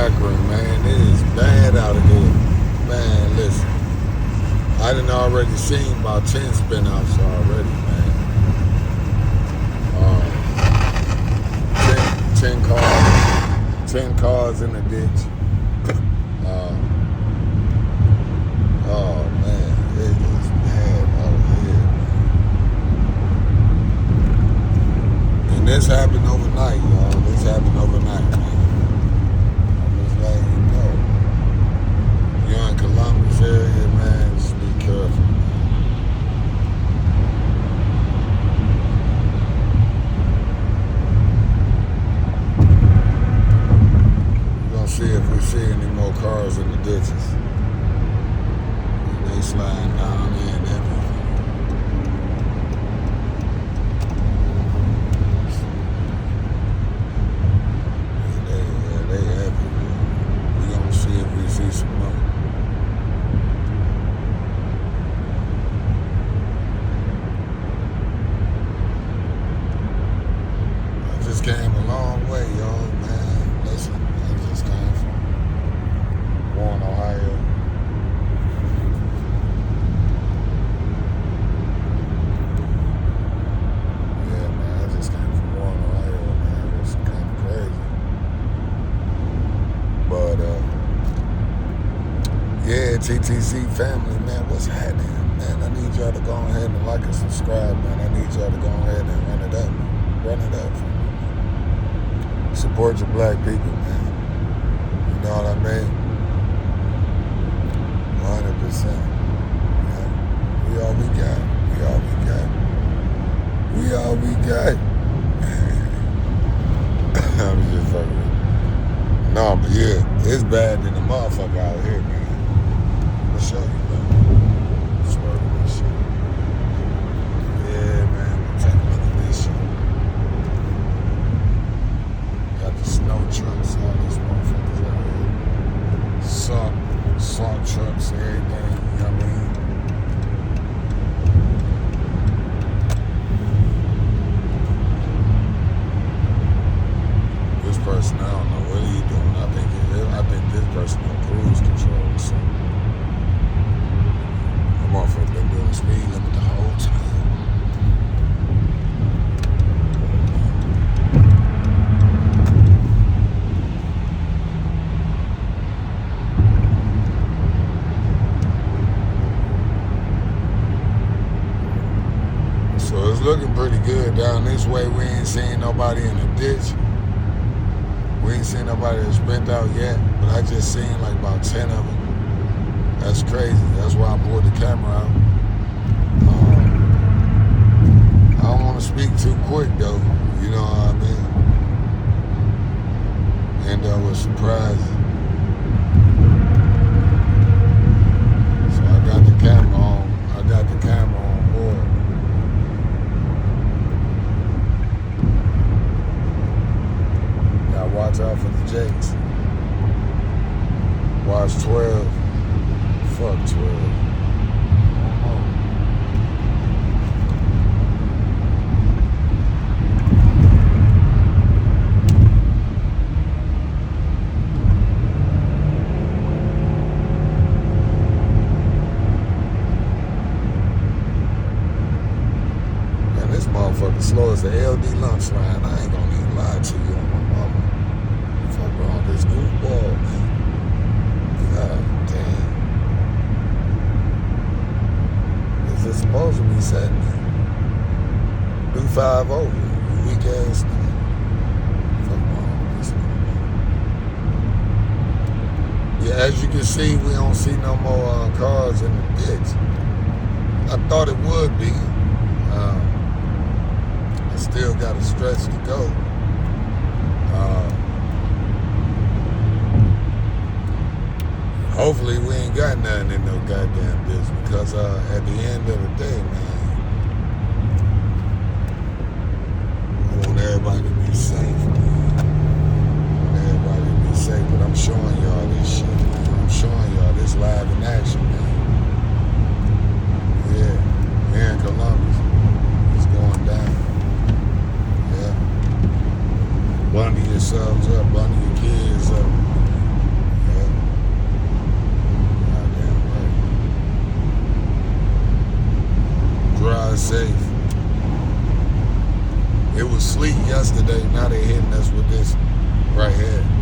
Akron, man. It is bad out of here. Man, listen. I done already seen about 10 spinouts already, man. 10 cars. 10 cars in the ditch. Oh, man. It is bad out here. And this happened overnight, y'all. This happened overnight, man. Letting you know, you're in Columbus area, man, just be careful. We're gonna see if we see any more cars in the ditches. And they sliding down there and everything. Yeah, they heavy. See if we see some more. I just came a long way, y'all, man. Listen, I just came from Warren, Ohio. Yeah, man, I just came from Warren, Ohio, man. It was kind of crazy. But, yeah, TTC family, man, what's happening? Man, I need y'all to go ahead and like and subscribe, man. I need y'all to go ahead and run it up. Run it up. Support your black people, man. You know what I mean? 100%. Yeah. We all we got. We all we got. We all we got. I'm just fucking. No, but yeah, it's bad than the motherfucker out here, man. Show you, man. Swerve this shit. Yeah, man. Take a look at this shit. Got the snow trucks, all these motherfuckers out here. Salt trucks, everything. You know what I mean? This person, I don't know what he doing. I think this person on cruise control or something. Motherfucker been doing the speed limit the whole time. So it's looking pretty good down this way. We ain't seen nobody in the ditch. We ain't seen nobody that's spent out yet, but I just seen like about 10 of them. That's crazy. That's why I pulled the camera out. I don't want to speak too quick though. You know what I mean? And I was surprised. So I got the camera on. I got the camera on board. Gotta watch out for the Jakes. Watch 12. Fuck 12. Man, this motherfucker slow as the LD lunch line. I ain't gonna even lie to you on my mama. Fuck wrong this goofball, man. God damn. It's supposed to be setting me. Do 5 over. You weak ass nigga. Fuck wrong with this nigga. Yeah, as you can see, we don't see no more cars in the ditch. I thought it would be. I still got a stretch to go. Hopefully we ain't got nothing in no goddamn ditch because at the end of the day, man, I want everybody to be safe, man. I want everybody to be safe, but I'm showing y'all this shit, man. I'm showing y'all this live in action, man. Yeah, here in Columbus, it's going down. Yeah. Bundle yourselves up, bundle your kids up. safe. It was sleet yesterday. Now they hitting us with this right here.